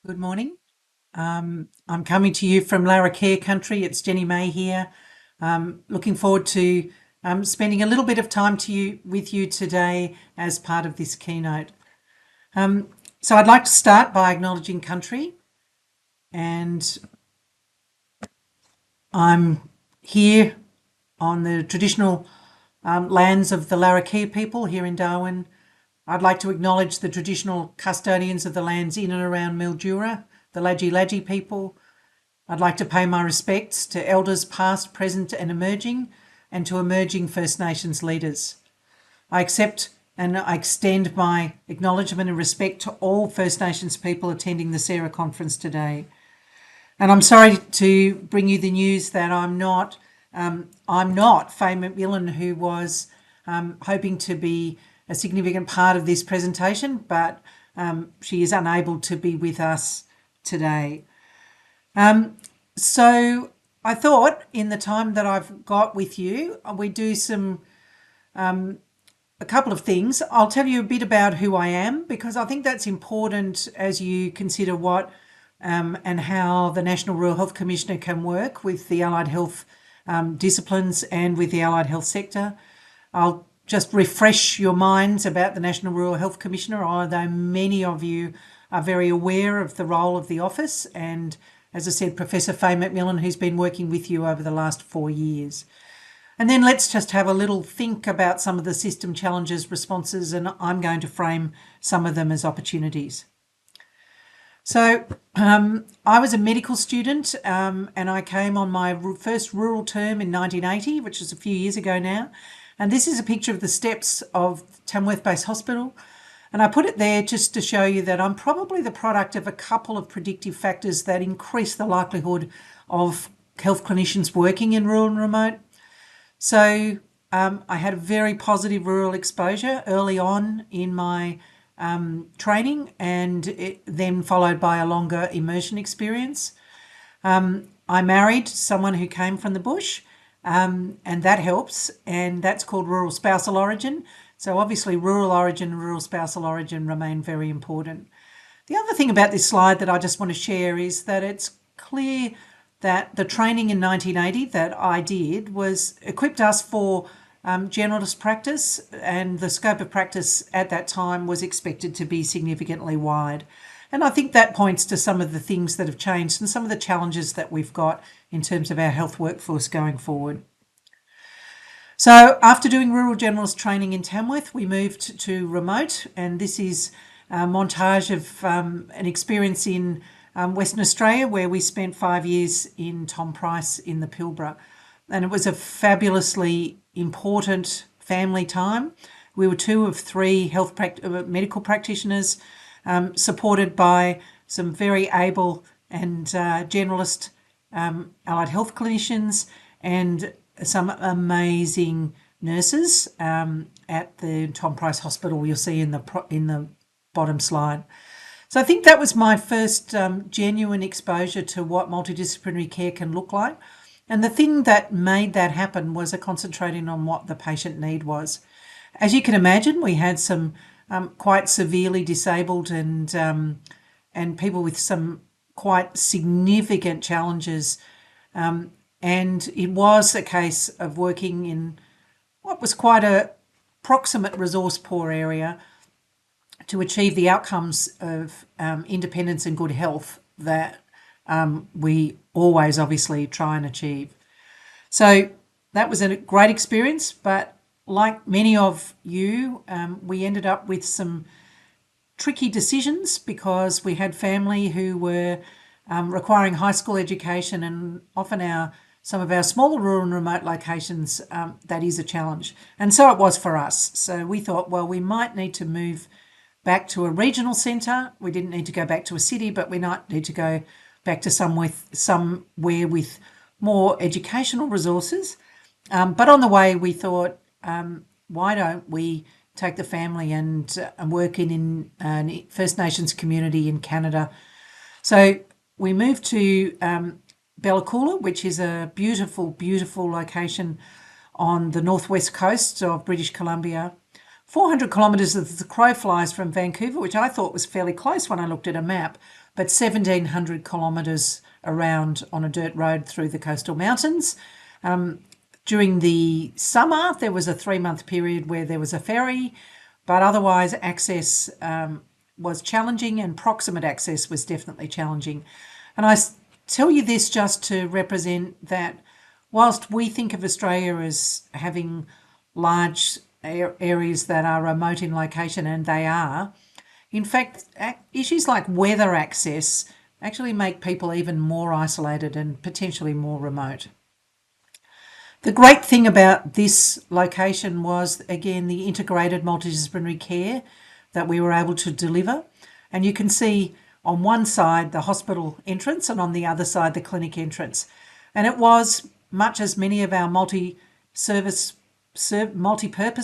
Good morning. I'm coming to you from Larrakia country. It's Jenny May here. Looking forward to spending a little bit of time with you today as part of this keynote. So I'd like to start by acknowledging country, and I'm here on the traditional lands of the Larrakia people here in Darwin. I'd like to acknowledge the traditional custodians of the lands in and around Mildura, the Ladji people. I'd like to pay my respects to elders past, present and emerging, and to emerging First Nations leaders. I accept and I extend my acknowledgement and respect to all First Nations people attending the SARRAH conference today. And I'm sorry to bring you the news that I'm not Faye McMillan, who was hoping to be a significant part of this presentation, but she is unable to be with us today. So I thought in the time that I've got with you, we do a couple of things. I'll tell you a bit about who I am, because I think that's important as you consider what and how the National Rural Health Commissioner can work with the allied health disciplines and with the allied health sector. I'll just refresh your minds about the National Rural Health Commissioner, although many of you are very aware of the role of the office, and as I said, Professor Faye McMillan, who's been working with you over the last 4 years. And then let's just have a little think about some of the system challenges, responses, and I'm going to frame some of them as opportunities. So I was a medical student and I came on my first rural term in 1980, which is a few years ago now. And this is a picture of the steps of Tamworth Base Hospital. And I put it there just to show you that I'm probably the product of a couple of predictive factors that increase the likelihood of health clinicians working in rural and remote. So I had a very positive rural exposure early on in my training, and then followed by a longer immersion experience. I married someone who came from the bush, and that helps, and that's called rural spousal origin. So obviously rural origin and rural spousal origin remain very important. The other thing about this slide that I just want to share is that it's clear that the training in 1980 that I did was equipped us for generalist practice, and the scope of practice at that time was expected to be significantly wide. And I think that points to some of the things that have changed and some of the challenges that we've got in terms of our health workforce going forward. So after doing rural generalist training in Tamworth, we moved to remote, and this is a montage of an experience in Western Australia, where we spent 5 years in Tom Price in the Pilbara. And it was a fabulously important family time. We were 2 of 3 medical practitioners, supported by some very able and generalist allied health clinicians and some amazing nurses at the Tom Price Hospital you'll see in the bottom slide. So I think that was my first genuine exposure to what multidisciplinary care can look like. And the thing that made that happen was concentrating on what the patient need was. As you can imagine, we had some quite severely disabled and people with some quite significant challenges. And it was a case of working in what was quite a proximate resource poor area to achieve the outcomes of independence and good health that we always obviously try and achieve. So that was a great experience, but like many of you, we ended up with some tricky decisions because we had family who were requiring high school education, and often some of our smaller rural and remote locations, that is a challenge. And so it was for us. So we thought, well, we might need to move back to a regional centre. We didn't need to go back to a city, but we might need to go back to somewhere with more educational resources. But on the way, we thought, why don't we take the family and work in a First Nations community in Canada? So we moved to Bella Coola, which is a beautiful, beautiful location on the northwest coast of British Columbia. 400 kilometres as the crow flies from Vancouver, which I thought was fairly close when I looked at a map, but 1,700 kilometres around on a dirt road through the coastal mountains. During the summer, there was a 3-month period where there was a ferry, but otherwise access was challenging, and proximate access was definitely challenging. And I tell you this just to represent that whilst we think of Australia as having large areas that are remote in location, and they are, in fact, issues like weather access actually make people even more isolated and potentially more remote. The great thing about this location was, again, the integrated multidisciplinary care that we were able to deliver. And you can see on one side the hospital entrance and on the other side the clinic entrance. And it was, much as many of our multi-purpose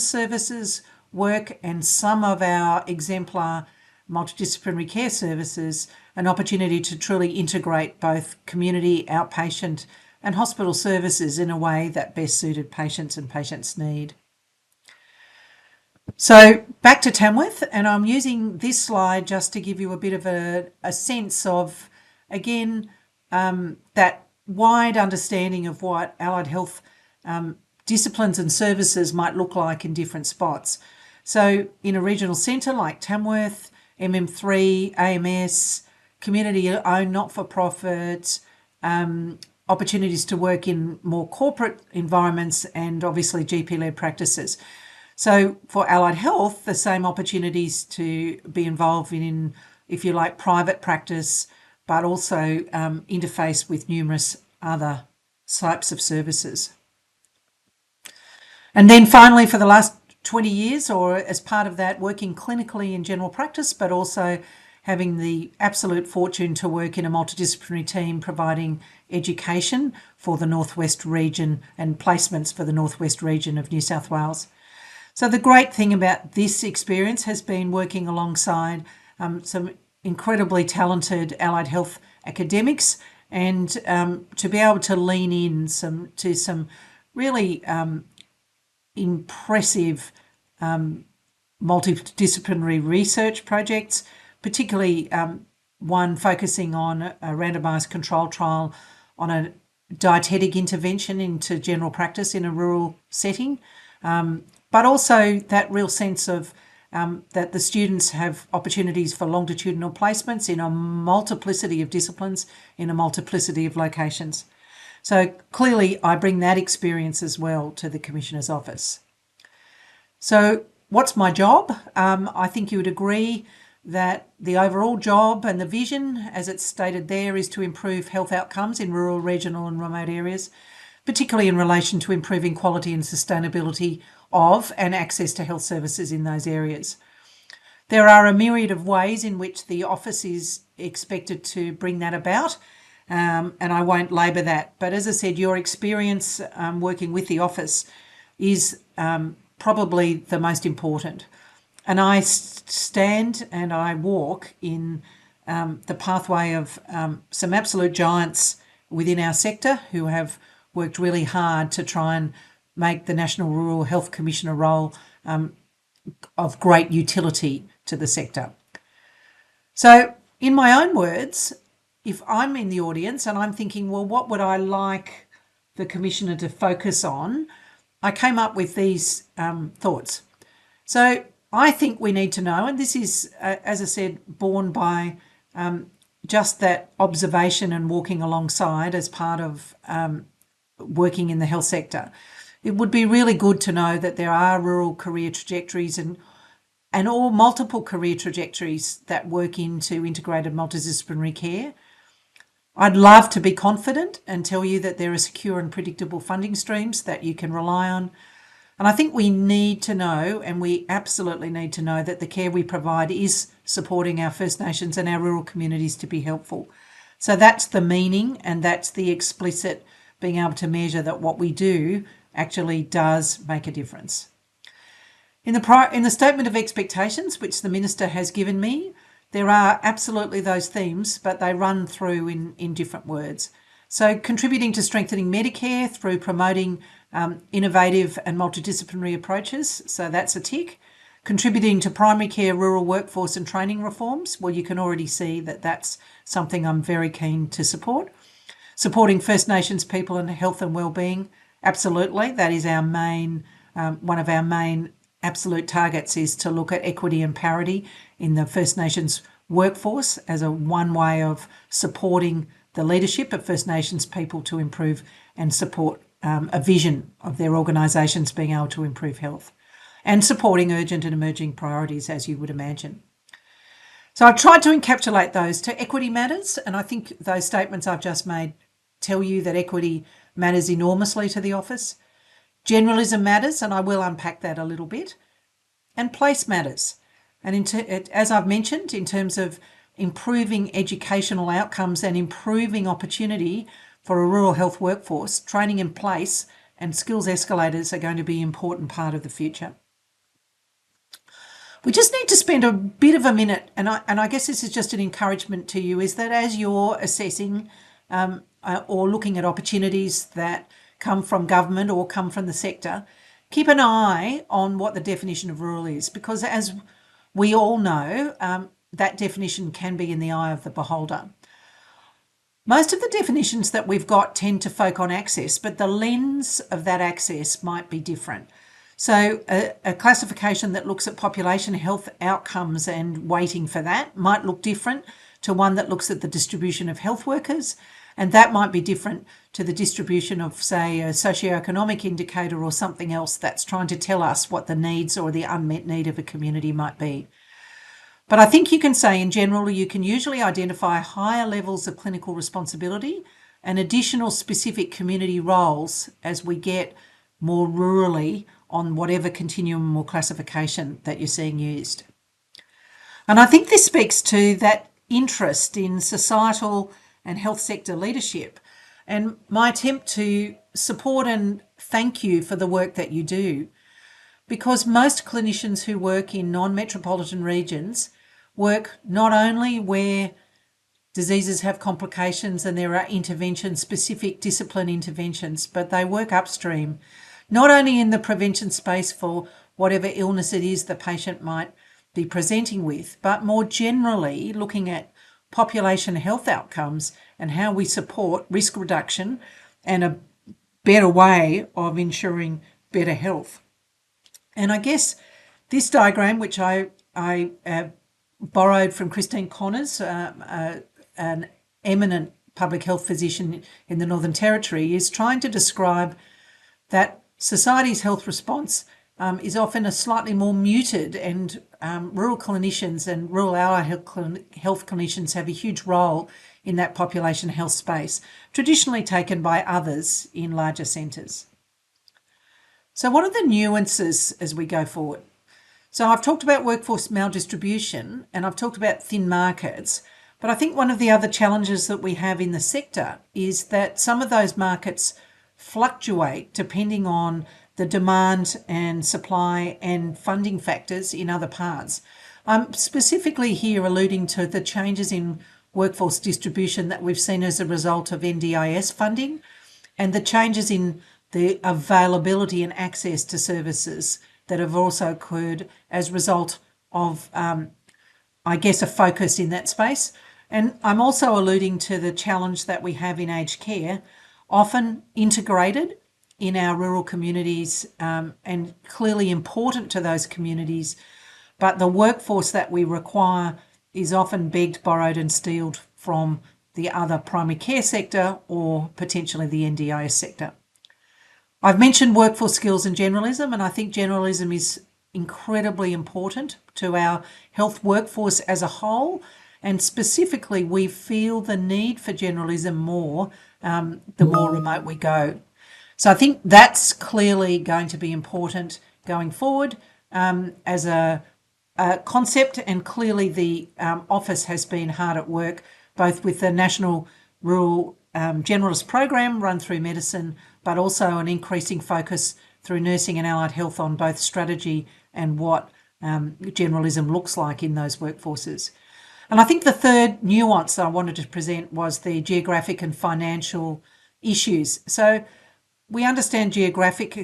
services work and some of our exemplar multidisciplinary care services, an opportunity to truly integrate both community, outpatient and hospital services in a way that best suited patients and patients' need. So back to Tamworth, and I'm using this slide just to give you a bit of a sense of, again, that wide understanding of what allied health disciplines and services might look like in different spots. So in a regional centre like Tamworth, MM3, AMS, community-owned not-for-profit, opportunities to work in more corporate environments, and obviously GP-led practices. So for allied health, the same opportunities to be involved in, if you like, private practice, but also interface with numerous other types of services. And then finally, for the last 20 years, or as part of that, working clinically in general practice, but also having the absolute fortune to work in a multidisciplinary team providing education for the Northwest region and placements for the Northwest region of New South Wales. So the great thing about this experience has been working alongside some incredibly talented allied health academics, and to be able to lean in to some really impressive multidisciplinary research projects, particularly one focusing on a randomised control trial on a dietetic intervention into general practice in a rural setting, but also that real sense of that the students have opportunities for longitudinal placements in a multiplicity of disciplines, in a multiplicity of locations. So clearly I bring that experience as well to the Commissioner's Office. So what's my job? I think you would agree that the overall job and the vision, as it's stated there, is to improve health outcomes in rural, regional and remote areas, particularly in relation to improving quality and sustainability of and access to health services in those areas. There are a myriad of ways in which the office is expected to bring that about, and I won't labour that. But as I said, your experience working with the office is probably the most important. And I stand and I walk in the pathway of some absolute giants within our sector who have worked really hard to try and make the National Rural Health Commissioner role of great utility to the sector. So in my own words, if I'm in the audience and I'm thinking, well, what would I like the Commissioner to focus on? I came up with these thoughts. So I think we need to know, and this is, as I said, born by just that observation and walking alongside as part of working in the health sector. It would be really good to know that there are rural career trajectories and all multiple career trajectories that work into integrated multidisciplinary care. I'd love to be confident and tell you that there are secure and predictable funding streams that you can rely on. And I think we need to know, and we absolutely need to know, that the care we provide is supporting our First Nations and our rural communities to be helpful. So that's the meaning, and that's the explicit being able to measure that what we do actually does make a difference. In the statement of expectations, which the Minister has given me, there are absolutely those themes, but they run through in different words. So contributing to strengthening Medicare through promoting innovative and multidisciplinary approaches, so that's a tick. Contributing to primary care, rural workforce and training reforms, well, you can already see that that's something I'm very keen to support. Supporting First Nations people in health and wellbeing, absolutely. That is our main, one of our main absolute targets, is to look at equity and parity in the First Nations workforce as one way of supporting the leadership of First Nations people to improve and support a vision of their organisations being able to improve health, and supporting urgent and emerging priorities, as you would imagine. So I've tried to encapsulate those to equity matters, and I think those statements I've just made tell you that equity matters enormously to the office. Generalism matters, and I will unpack that a little bit. And place matters. And as I've mentioned, in terms of improving educational outcomes and improving opportunity for a rural health workforce, training in place and skills escalators are going to be an important part of the future. We just need to spend a bit of a minute, and I guess this is just an encouragement to you, is that as you're assessing or looking at opportunities that come from government or come from the sector, keep an eye on what the definition of rural is, because as we all know, that definition can be in the eye of the beholder. Most of the definitions that we've got tend to focus on access, but the lens of that access might be different. So a classification that looks at population health outcomes and weighting for that might look different to one that looks at the distribution of health workers, and that might be different to the distribution of, say, a socioeconomic indicator or something else that's trying to tell us what the needs or the unmet need of a community might be. But I think you can say in general, you can usually identify higher levels of clinical responsibility and additional specific community roles as we get more rurally on whatever continuum or classification that you're seeing used. And I think this speaks to that interest in societal and health sector leadership, and my attempt to support and thank you for the work that you do, because most clinicians who work in non-metropolitan regions work not only where diseases have complications and there are interventions, specific discipline interventions, but they work upstream, not only in the prevention space for whatever illness it is the patient might be presenting with, but more generally looking at population health outcomes and how we support risk reduction and a better way of ensuring better health. And I guess this diagram, which I borrowed from Christine Connors, an eminent public health physician in the Northern Territory, is trying to describe that society's health response is often a slightly more muted, and rural clinicians and rural allied health clinicians have a huge role in that population health space, traditionally taken by others in larger centres. So what are the nuances as we go forward? So I've talked about workforce maldistribution and I've talked about thin markets, but I think one of the other challenges that we have in the sector is that some of those markets fluctuate depending on the demand and supply and funding factors in other parts. I'm specifically here alluding to the changes in workforce distribution that we've seen as a result of NDIS funding and the changes in the availability and access to services that have also occurred as a result of, I guess, a focus in that space. And I'm also alluding to the challenge that we have in aged care, often integrated in our rural communities and clearly important to those communities, but the workforce that we require is often begged, borrowed and stealed from the other primary care sector or potentially the NDIS sector. I've mentioned workforce skills and generalism, and I think generalism is incredibly important to our health workforce as a whole, and specifically we feel the need for generalism more the more remote we go. So I think that's clearly going to be important going forward as a concept, and clearly the office has been hard at work both with the National Rural Generalist Program run through medicine, but also an increasing focus through nursing and allied health on both strategy and what generalism looks like in those workforces. And I think the third nuance that I wanted to present was the geographic and financial issues. So we understand geographic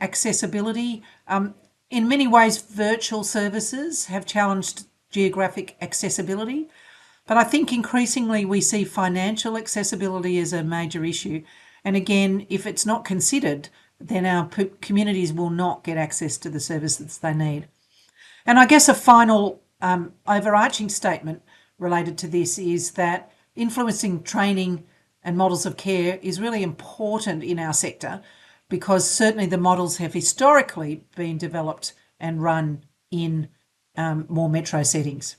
accessibility. In many ways, virtual services have challenged geographic accessibility, but I think increasingly we see financial accessibility as a major issue. And again, if it's not considered, then our communities will not get access to the services they need. And I guess a final overarching statement related to this is that influencing training and models of care is really important in our sector, because certainly the models have historically been developed and run in more metro settings.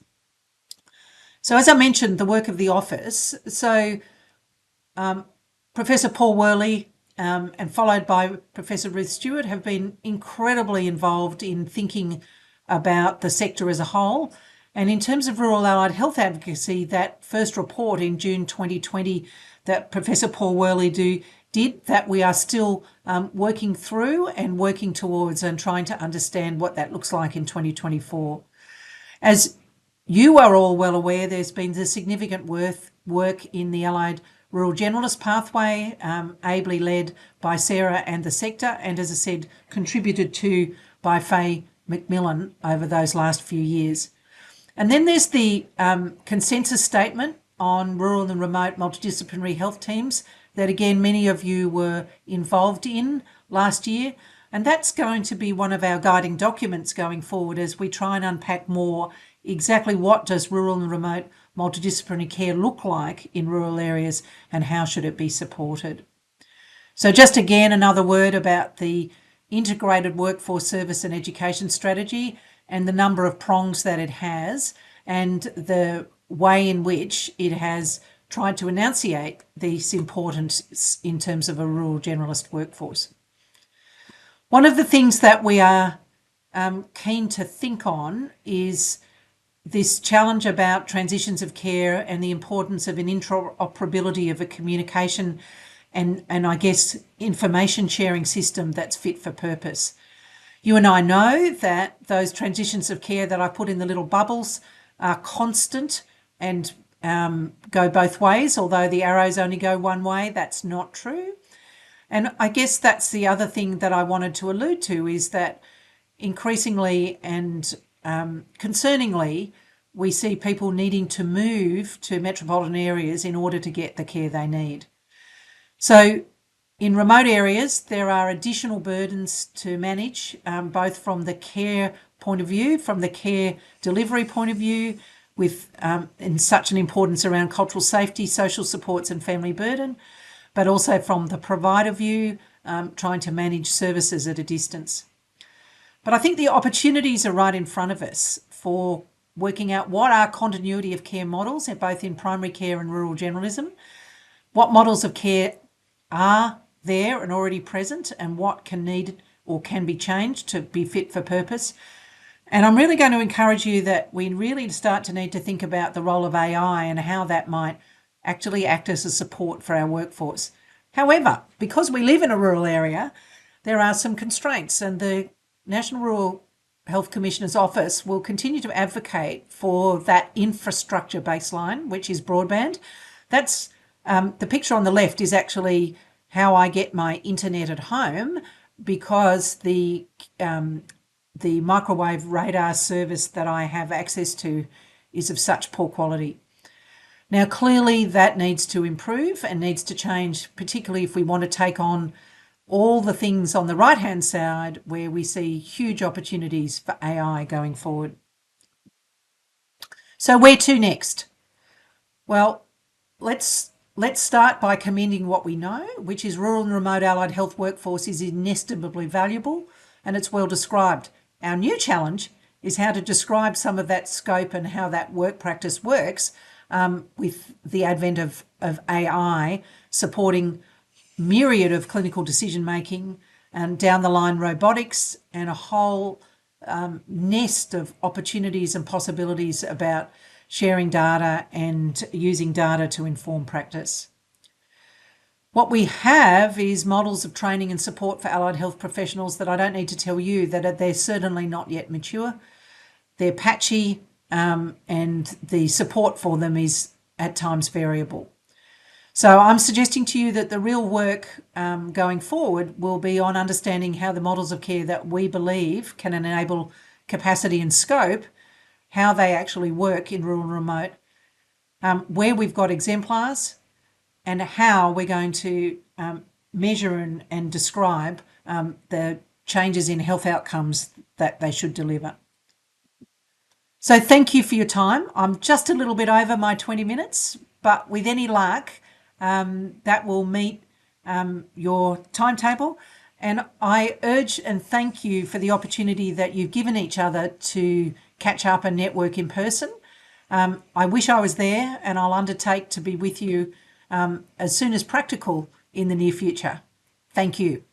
So as I mentioned, the work of the office. So Professor Paul Worley and followed by Professor Ruth Stewart have been incredibly involved in thinking about the sector as a whole. And in terms of rural allied health advocacy, that first report in June 2020 that Professor Paul Worley did, that we are still working through and working towards and trying to understand what that looks like in 2024. As you are all well aware, there's been the significant work in the Allied Rural Generalist Pathway, ably led by SARRAH and the sector, and as I said, contributed to by Faye McMillan over those last few years. And then there's the consensus statement on rural and remote multidisciplinary health teams that, again, many of you were involved in last year. And that's going to be one of our guiding documents going forward as we try and unpack more exactly what does rural and remote multidisciplinary care look like in rural areas and how should it be supported. So just again, another word about the integrated workforce service and education strategy and the number of prongs that it has and the way in which it has tried to enunciate this importance in terms of a rural generalist workforce. One of the things that we are keen to think on is this challenge about transitions of care and the importance of an interoperability of a communication and I guess information sharing system that's fit for purpose. You and I know that those transitions of care that I put in the little bubbles are constant and go both ways, although the arrows only go one way. That's not true. And I guess that's the other thing that I wanted to allude to is that increasingly and concerningly, we see people needing to move to metropolitan areas in order to get the care they need. So in remote areas, there are additional burdens to manage, both from the care point of view, from the care delivery point of view, with in such an importance around cultural safety, social supports and family burden, but also from the provider view, trying to manage services at a distance. But I think the opportunities are right in front of us for working out what are continuity of care models, both in primary care and rural generalism, what models of care are there and already present, and what can need or can be changed to be fit for purpose. And I'm really going to encourage you that we really start to need to think about the role of AI and how that might actually act as a support for our workforce. However, because we live in a rural area, there are some constraints, and the National Rural Health Commissioner's Office will continue to advocate for that infrastructure baseline, which is broadband. That's the picture on the left is actually how I get my internet at home, because the microwave radar service that I have access to is of such poor quality. Now, clearly that needs to improve and needs to change, particularly if we want to take on all the things on the right-hand side where we see huge opportunities for AI going forward. So where to next? Well, let's start by commending what we know, which is rural and remote allied health workforce is inestimably valuable and it's well described. Our new challenge is how to describe some of that scope and how that work practice works with the advent of AI supporting myriad of clinical decision making and down the line robotics and a whole nest of opportunities and possibilities about sharing data and using data to inform practice. What we have is models of training and support for allied health professionals that I don't need to tell you that they're certainly not yet mature. They're patchy and the support for them is at times variable. So I'm suggesting to you that the real work going forward will be on understanding how the models of care that we believe can enable capacity and scope, how they actually work in rural and remote, where we've got exemplars, and how we're going to measure and describe the changes in health outcomes that they should deliver. So thank you for your time. I'm just a little bit over my 20 minutes, but with any luck, that will meet your timetable. And I urge and thank you for the opportunity that you've given each other to catch up and network in person. I wish I was there, and I'll undertake to be with you as soon as practical in the near future. Thank you.